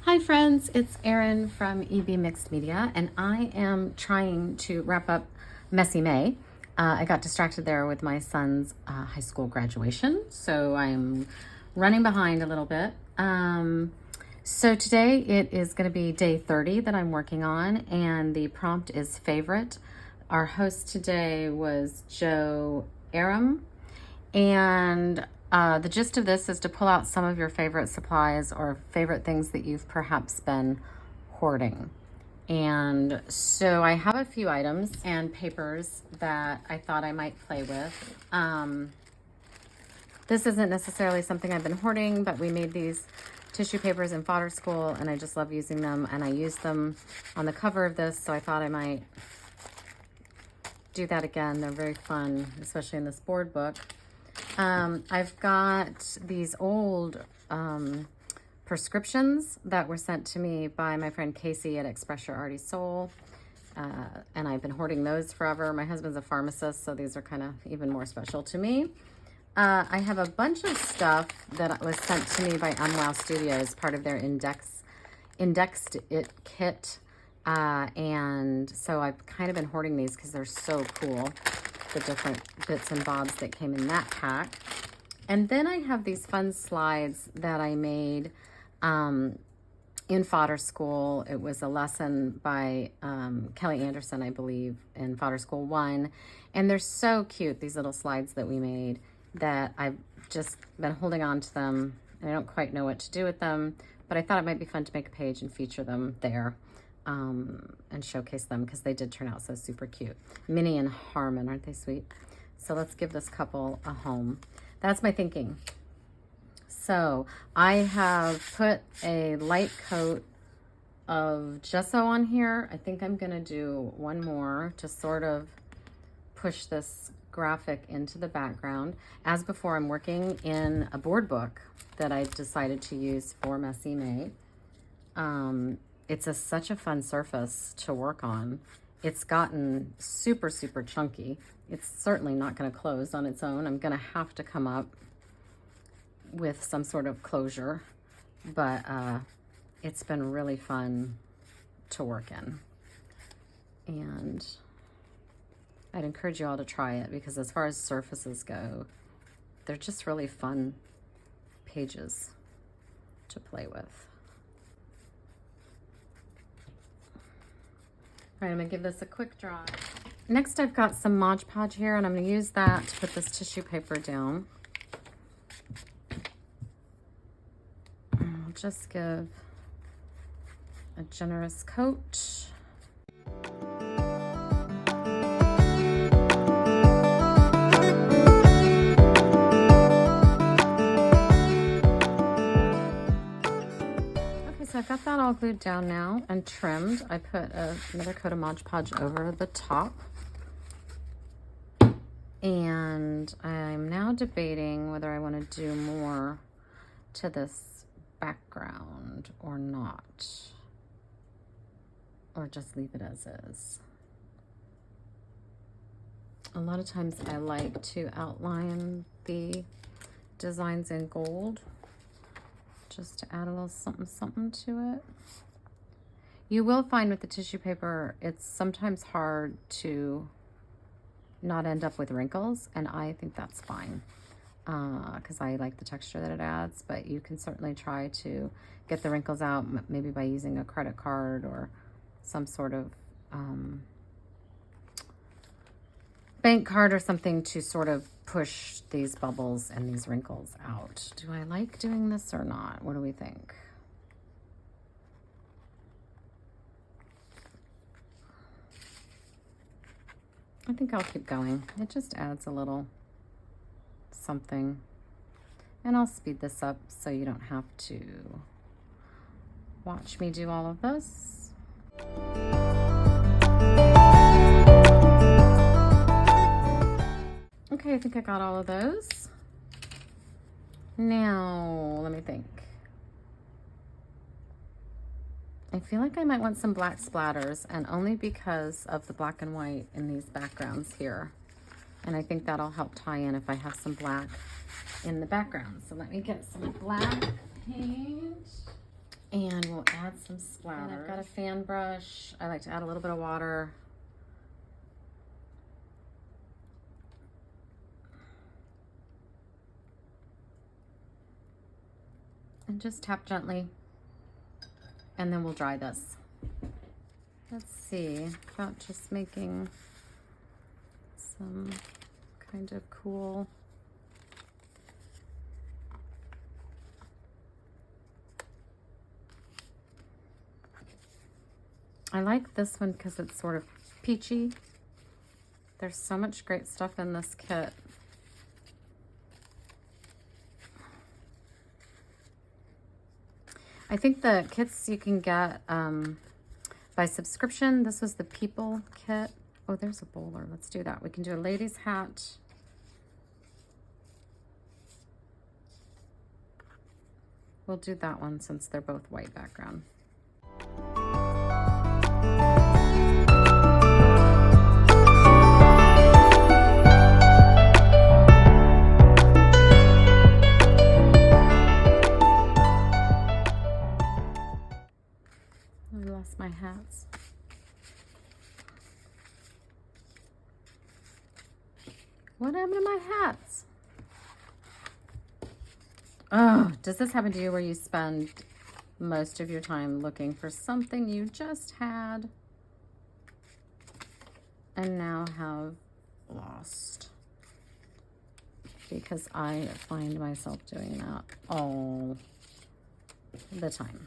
Hi friends, it's Erin from EB Mixed Media, and I am trying to wrap up Messy May. I got distracted there with my son's high school graduation, so I'm running behind a little bit. So today it is going to be day 30 that I'm working on, and the prompt is favorite. Our host today was Joe Aram, and the gist of this is to pull out some of your favorite supplies or favorite things that you've perhaps been hoarding. And so I have a few items and papers that I thought I might play with. This isn't necessarily something I've been hoarding, but we made these tissue papers in fodder school, and I just love using them, and I used them on the cover of this, so I thought I might do that again. They're very fun, especially in this board book. I've got these old prescriptions that were sent to me by my friend Casey at Express Your Arty Soul, and I've been hoarding those forever. My husband's a pharmacist, so these are kind of even more special to me. I have a bunch of stuff that was sent to me by Unwow Studios, part of their inDEXed.it kit, and so I've kind of been hoarding these because they're so cool, the different bits and bobs that came in that pack. And then I have these fun slides that I made in fodder school. It was a lesson by Kelly Anderson, I believe, in fodder school 1. And they're so cute, these little slides that we made, that I've just been holding on to them. I don't quite know what to do with them, but I thought it might be fun to make a page and feature them there. And showcase them because they did turn out so super cute. Minnie and Harmon, aren't they sweet? So let's give this couple a home. That's my thinking. So I have put a light coat of gesso on here. I think I'm gonna do one more to sort of push this graphic into the background. As before, I'm working in a board book that I decided to use for Messy May. It's such a fun surface to work on. It's gotten super, super chunky. It's certainly not going to close on its own. I'm going to have to come up with some sort of closure, but it's been really fun to work in. And I'd encourage you all to try it because as far as surfaces go, they're just really fun pages to play with. All right, I'm gonna give this a quick dry. Next, I've got some Mod Podge here, and I'm gonna use that to put this tissue paper down. And I'll just give a generous coat. So I've got that all glued down now and trimmed. I put another coat of Mod Podge over the top. And I'm now debating whether I want to do more to this background or not. Or just leave it as is. A lot of times I like to outline the designs in gold, just to add a little something something to it. You will find with the tissue paper, it's sometimes hard to not end up with wrinkles, and I think that's fine because I like the texture that it adds, but you can certainly try to get the wrinkles out, maybe by using a credit card or some sort of bank card or something to sort of push these bubbles and these wrinkles out. Do I like doing this or not? What do we think? I think I'll keep going. It just adds a little something. And I'll speed this up so you don't have to watch me do all of this. Okay, I think I got all of those. Now, let me think. I feel like I might want some black splatters, and only because of the black and white in these backgrounds here. And I think that'll help tie in if I have some black in the background. So let me get some black paint. And we'll add some splatter. And I've got a fan brush. I like to add a little bit of water. And just tap gently. And then we'll dry this. Let's see about just making some kind of cool I like this one because it's sort of peachy. There's so much great stuff in this kit. I think the kits you can get by subscription. This was the People kit. Oh, there's a bowler. Let's do that. We can do a lady's hat. We'll do that one since they're both white background. I lost my hats. What happened to my hats? Oh, does this happen to you where you spend most of your time looking for something you just had and now have lost? Because I find myself doing that all the time.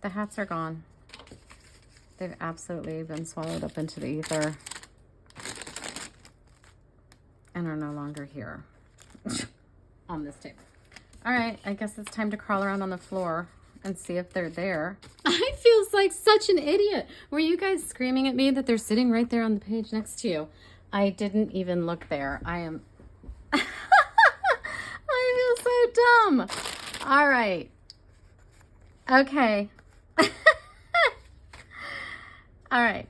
The hats are gone. They've absolutely been swallowed up into the ether and are no longer here on this table. All right, I guess it's time to crawl around on the floor and see if they're there. I feel like such an idiot. Were you guys screaming at me that they're sitting right there on the page next to you? I didn't even look there. I am... I feel so dumb. All right. Okay. All right.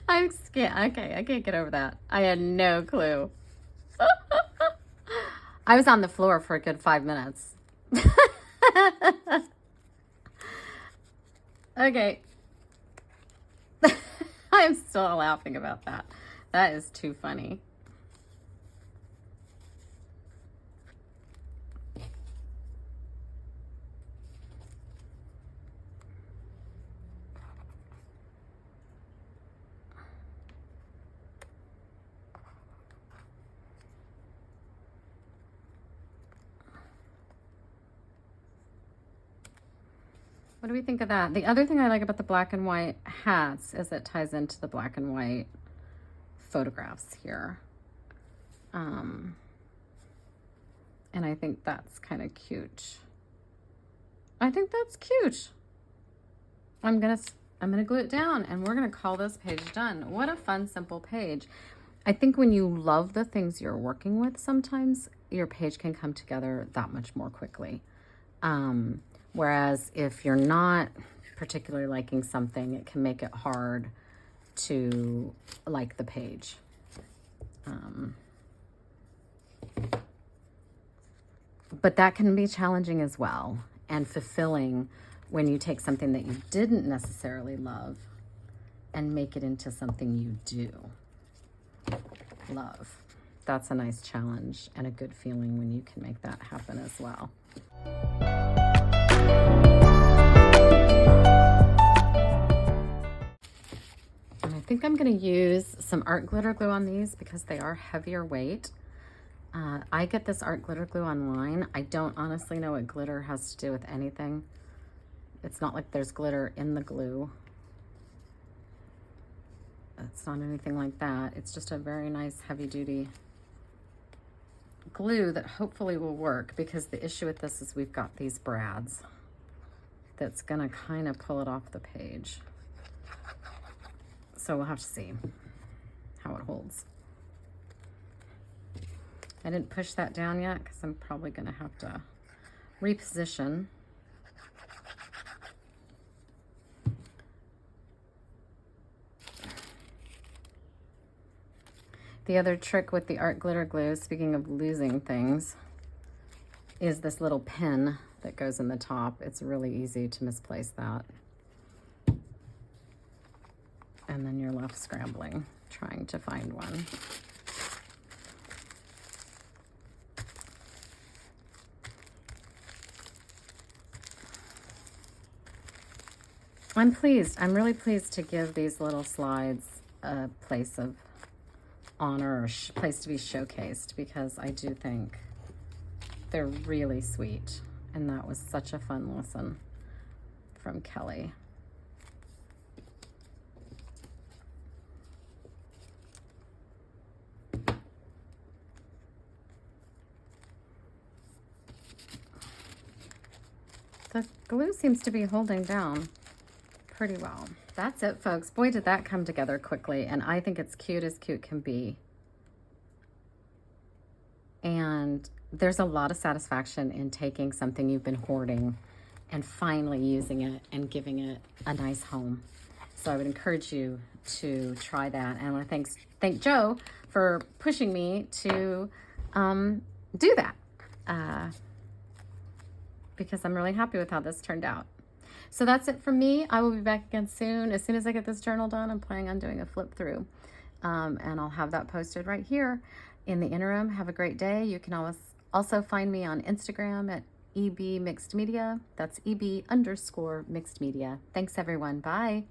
I'm scared. Okay, I can't get over that. I had no clue. I was on the floor for a good 5 minutes. Okay. I'm still laughing about that. That is too funny. What do we think of that? The other thing I like about the black and white hats is it ties into the black and white photographs here. And I think that's kind of cute. I think that's cute. I'm gonna glue it down and we're gonna call this page done. What a fun, simple page. I think when you love the things you're working with, sometimes your page can come together that much more quickly. Whereas if you're not particularly liking something, it can make it hard to like the page. But that can be challenging as well and fulfilling when you take something that you didn't necessarily love and make it into something you do love. That's a nice challenge and a good feeling when you can make that happen as well. And I think I'm going to use some art glitter glue on these because they are heavier weight. I get this art glitter glue online. I don't honestly know what glitter has to do with anything. It's not like there's glitter in the glue. It's not anything like that. It's just a very nice heavy duty glue that hopefully will work, because the issue with this is we've got these brads that's gonna kind of pull it off the page. So we'll have to see how it holds. I didn't push that down yet because I'm probably gonna have to reposition. The other trick with the art glitter glue, speaking of losing things, is this little pin that goes in the top. It's really easy to misplace that. And then you're left scrambling, trying to find one. I'm pleased. I'm really pleased to give these little slides a place of honor or place to be showcased, because I do think they're really sweet. And that was such a fun lesson from Kelly. The glue seems to be holding down pretty well. That's it, folks. Boy, did that come together quickly, and I think it's cute as cute can be. And there's a lot of satisfaction in taking something you've been hoarding and finally using it and giving it a nice home. So I would encourage you to try that. And I want to thank Joe for pushing me to do that, because I'm really happy with how this turned out. So that's it from me. I will be back again soon. As soon as I get this journal done, I'm planning on doing a flip through. And I'll have that posted right here. In the interim, have a great day. You can always also find me on Instagram at EB Mixed Media. That's EB_Mixed Media. Thanks, everyone. Bye.